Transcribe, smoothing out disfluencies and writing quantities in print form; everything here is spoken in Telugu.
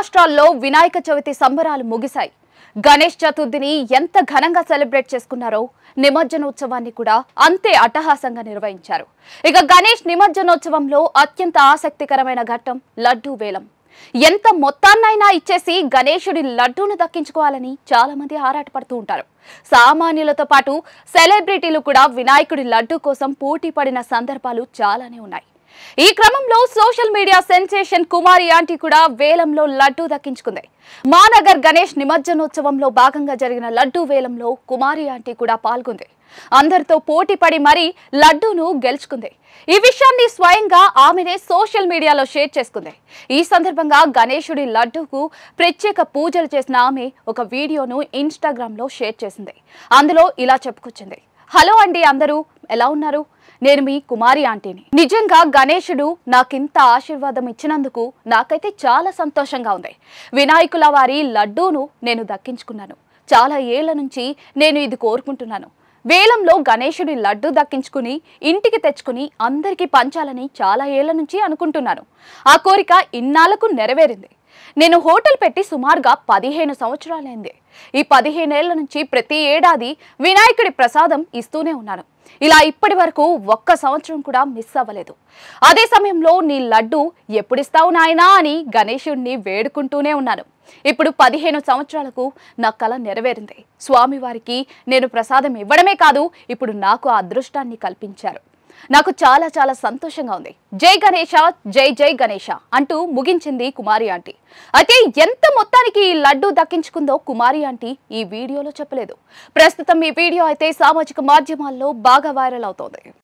రాష్ట్రాల్లో వినాయక చవితి సంబరాలు ముగిశాయి. గణేష్ చతుర్థిని ఎంత ఘనంగా సెలబ్రేట్ చేసుకున్నారో నిమజ్జనోత్సవాన్ని కూడా అంతే అట్టహాసంగా నిర్వహించారు. ఇక గణేష్ నిమజ్జనోత్సవంలో అత్యంత ఆసక్తికరమైన ఘట్టం లడ్డూ వేలం. ఎంత మొత్తాన్నైనా ఇచ్చేసి గణేశుడి లడ్డూను దక్కించుకోవాలని చాలా మంది ఆరాటపడుతూ ఉంటారు. సామాన్యులతో పాటు సెలబ్రిటీలు కూడా వినాయకుడి లడ్డూ కోసం పోటీ పడిన సందర్భాలు చాలానే ఉన్నాయి. ఈ క్రమంలో సోషల్ మీడియా సెన్సేషన్ కుమారి ఆంటీ కూడా వేలంలో లడ్డూ దక్కించుకుంది. మానగర్ గణేష్ నిమజ్జనోత్సవంలో భాగంగా జరిగిన లడ్డూ వేలంలో కుమారి ఆంటీ కూడా పాల్గొంది. అందరితో పోటీ పడి మరీ లడ్డూను గెలుచుకుంది. ఈ విషయాన్ని స్వయంగా ఆమెనే సోషల్ మీడియాలో షేర్ చేసుకుంది. ఈ సందర్భంగా గణేశుడి లడ్డూకు ప్రత్యేక పూజలు చేసిన ఆమె ఒక వీడియోను ఇన్స్టాగ్రామ్ లో షేర్ చేసింది. అందులో ఇలా చెప్పుకొచ్చింది. హలో అండి, అందరూ ఎలా ఉన్నారు? నేను మీ కుమారి ఆంటీని. నిజంగా గణేశుడు నాకింత ఆశీర్వాదం ఇచ్చినందుకు నాకైతే చాలా సంతోషంగా ఉంది. వినాయకుల వారి లడ్డూను నేను దక్కించుకున్నాను. చాలా ఏళ్ల నుంచి నేను ఇది కోరుకుంటున్నాను. వేలంలో గణేశుడి లడ్డూ దక్కించుకుని ఇంటికి తెచ్చుకుని అందరికీ పంచాలని చాలా ఏళ్ల నుంచి అనుకుంటున్నాను. ఆ కోరిక ఇన్నాళ్లకు నెరవేరింది. నేను హోటల్ పెట్టి సుమారుగా 15 సంవత్సరాలైంది. ఈ 15 ఏళ్ల నుంచి ప్రతి ఏడాది వినాయకుడి ప్రసాదం ఇస్తూనే ఉన్నాను. ఇలా ఇప్పటి వరకు ఒక్క సంవత్సరం కూడా మిస్ అవ్వలేదు. అదే సమయంలో నీ లడ్డు ఎప్పుడిస్తావు నాయనా అని గణేశుడిని వేడుకుంటూనే ఉన్నాను. ఇప్పుడు 15 సంవత్సరాలకు నా కల నెరవేరింది. స్వామివారికి నేను ప్రసాదం ఇవ్వడమే కాదు, ఇప్పుడు నాకు ఆ అదృష్టాన్ని కల్పించారు. నాకు చాలా చాలా సంతోషంగా ఉంది. జై గణేశ, జై జై గణేశ అంటూ ముగించింది కుమారి ఆంటీ. అయితే ఎంత మొత్తానికి ఈ లడ్డూ దక్కించుకుందో కుమారి ఆంటీ ఈ వీడియోలో చెప్పలేదు. ప్రస్తుతం ఈ వీడియో అయితే సామాజిక మాధ్యమాల్లో బాగా వైరల్ అవుతోంది.